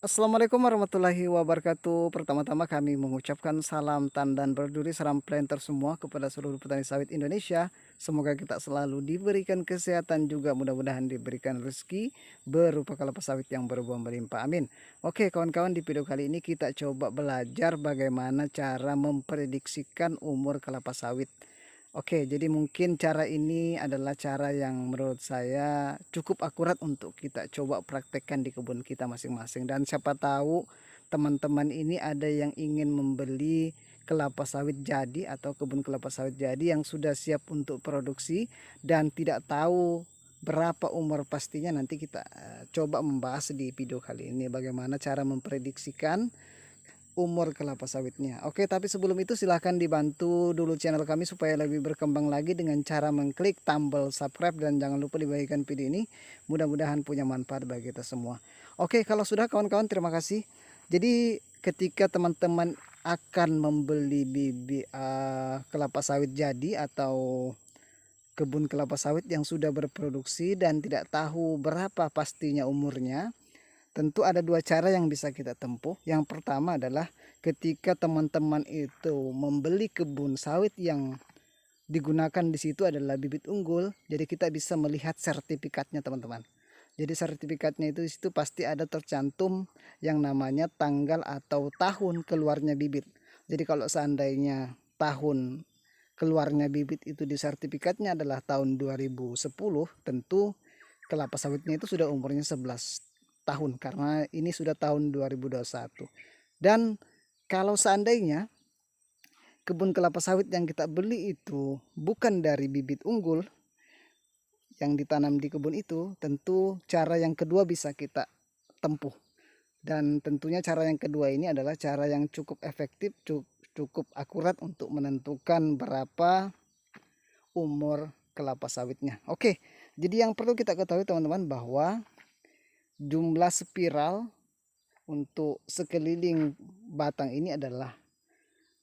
Assalamualaikum warahmatullahi wabarakatuh. Pertama-tama kami mengucapkan salam tandan berduri salam planter semua kepada seluruh petani sawit Indonesia. Semoga kita selalu diberikan kesehatan juga mudah-mudahan diberikan rezeki berupa kelapa sawit yang berbuah melimpah. Amin. Oke kawan-kawan, di video kali ini kita coba belajar bagaimana cara memprediksikan umur kelapa sawit. Oke, jadi mungkin cara ini adalah cara yang menurut saya cukup akurat untuk kita coba praktekkan di kebun kita masing-masing. Dan siapa tahu teman-teman ini ada yang ingin membeli kelapa sawit jadi atau kebun kelapa sawit jadi yang sudah siap untuk produksi dan tidak tahu berapa umur pastinya. Nanti kita coba membahas di video kali ini bagaimana cara memprediksikan umur kelapa sawitnya. Oke, tapi sebelum itu silahkan dibantu dulu channel kami supaya lebih berkembang lagi dengan cara mengklik tombol subscribe dan jangan lupa dibagikan video ini. Mudah-mudahan punya manfaat bagi kita semua. Oke, kalau sudah kawan-kawan terima kasih. Jadi ketika teman-teman akan membeli bibit kelapa sawit jadi atau kebun kelapa sawit yang sudah berproduksi dan tidak tahu berapa pastinya umurnya, tentu ada dua cara yang bisa kita tempuh. Yang pertama adalah ketika teman-teman itu membeli kebun sawit yang digunakan di situ adalah bibit unggul, jadi kita bisa melihat sertifikatnya teman-teman. Jadi sertifikatnya itu di situ pasti ada tercantum yang namanya tanggal atau tahun keluarnya bibit. Jadi kalau seandainya tahun keluarnya bibit itu di sertifikatnya adalah tahun 2010, tentu kelapa sawitnya itu sudah umurnya 11 tahun karena ini sudah tahun 2021. Dan kalau seandainya kebun kelapa sawit yang kita beli itu bukan dari bibit unggul yang ditanam di kebun itu, tentu cara yang kedua bisa kita tempuh. Dan tentunya cara yang kedua ini adalah cara yang cukup efektif, cukup akurat untuk menentukan berapa umur kelapa sawitnya. Oke, jadi yang perlu kita ketahui teman-teman bahwa jumlah spiral untuk sekeliling batang ini adalah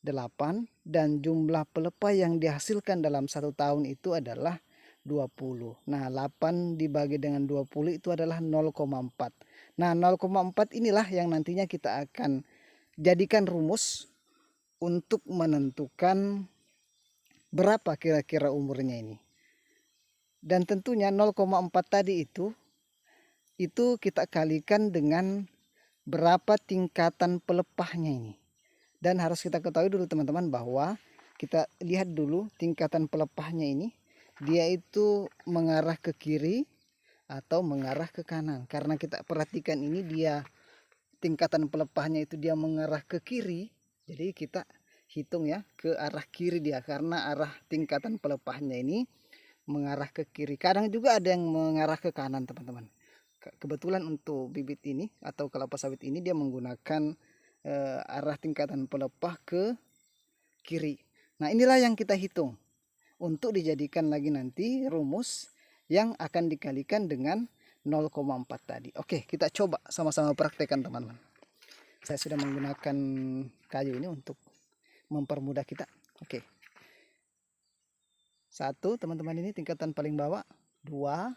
8 dan jumlah pelepah yang dihasilkan dalam 1 tahun itu adalah 20. Nah, 8 dibagi dengan 20 itu adalah 0,4. Nah, 0,4 inilah yang nantinya kita akan jadikan rumus untuk menentukan berapa kira-kira umurnya ini. Dan tentunya 0,4 tadi itu kita kalikan dengan berapa tingkatan pelepahnya ini. Dan harus kita ketahui dulu teman-teman bahwa kita lihat dulu tingkatan pelepahnya ini, dia itu mengarah ke kiri atau mengarah ke kanan. Karena kita perhatikan ini dia tingkatan pelepahnya itu dia mengarah ke kiri, jadi kita hitung ya ke arah kiri dia karena arah tingkatan pelepahnya ini mengarah ke kiri. Kadang juga ada yang mengarah ke kanan teman-teman. Kebetulan untuk bibit ini atau kelapa sawit ini dia menggunakan arah tingkatan pelepah ke kiri. Nah, inilah yang kita hitung untuk dijadikan lagi nanti rumus yang akan dikalikan dengan 0,4 tadi. Oke, kita coba sama-sama praktekkan teman-teman. Saya sudah menggunakan kayu ini untuk mempermudah kita. Oke. 1 teman-teman, ini tingkatan paling bawah. 2,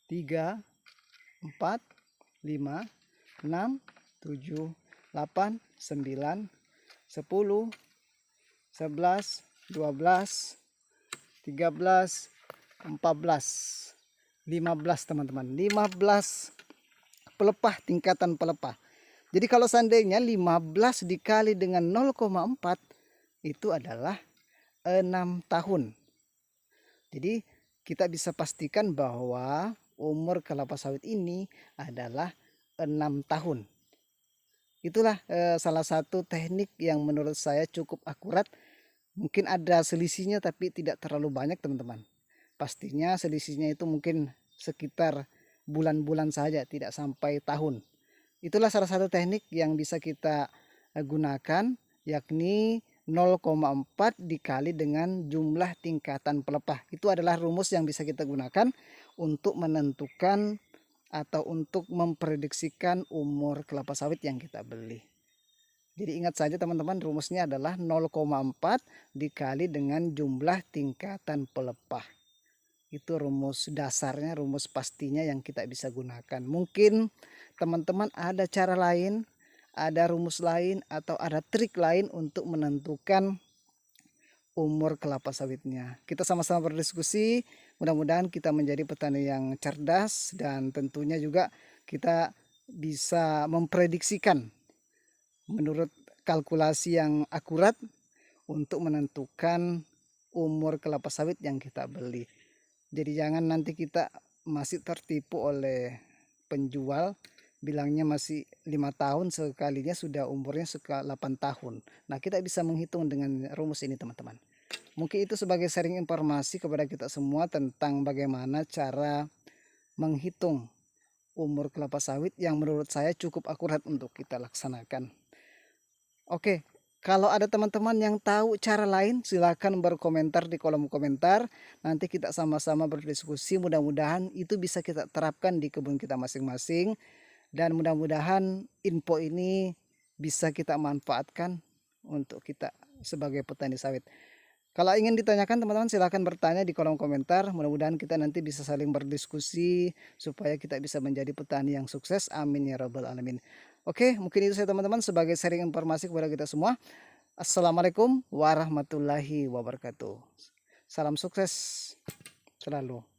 3, 4, 5, 6, 7, 8, 9, 10, 11, 12, 13, 14, 15 teman-teman. 15 pelepah, tingkatan pelepah. Jadi kalau seandainya 15 dikali dengan 0,4 itu adalah 6 tahun. Jadi kita bisa pastikan bahwa umur kelapa sawit ini adalah 6 tahun. Itulah salah satu teknik yang menurut saya cukup akurat. Mungkin ada selisihnya tapi tidak terlalu banyak teman-teman. Pastinya selisihnya itu mungkin sekitar bulan-bulan saja, tidak sampai tahun. Itulah salah satu teknik yang bisa kita gunakan, yakni 0,4 dikali dengan jumlah tingkatan pelepah. Itu adalah rumus yang bisa kita gunakan untuk menentukan atau untuk memprediksikan umur kelapa sawit yang kita beli. Jadi ingat saja teman-teman, rumusnya adalah 0,4 dikali dengan jumlah tingkatan pelepah. Itu rumus dasarnya, rumus pastinya yang kita bisa gunakan. Mungkin teman-teman ada cara lain, ada rumus lain, atau ada trik lain untuk menentukan umur kelapa sawitnya. Kita sama-sama berdiskusi, mudah-mudahan kita menjadi petani yang cerdas dan tentunya juga kita bisa memprediksikan menurut kalkulasi yang akurat untuk menentukan umur kelapa sawit yang kita beli. Jadi jangan nanti kita masih tertipu oleh penjual bilangnya masih 5 tahun, sekalinya sudah umurnya 8 tahun. Nah, kita bisa menghitung dengan rumus ini, teman-teman. Mungkin itu sebagai sharing informasi kepada kita semua tentang bagaimana cara menghitung umur kelapa sawit yang menurut saya cukup akurat untuk kita laksanakan. Oke, kalau ada teman-teman yang tahu cara lain, silakan berkomentar di kolom komentar. Nanti kita sama-sama berdiskusi, mudah-mudahan itu bisa kita terapkan di kebun kita masing-masing. Dan mudah-mudahan info ini bisa kita manfaatkan untuk kita sebagai petani sawit. Kalau ingin ditanyakan teman-teman silahkan bertanya di kolom komentar. Mudah-mudahan kita nanti bisa saling berdiskusi supaya kita bisa menjadi petani yang sukses. Amin ya rabbal alamin. Oke, mungkin itu saya teman-teman sebagai sharing informasi kepada kita semua. Assalamualaikum warahmatullahi wabarakatuh. Salam sukses selalu.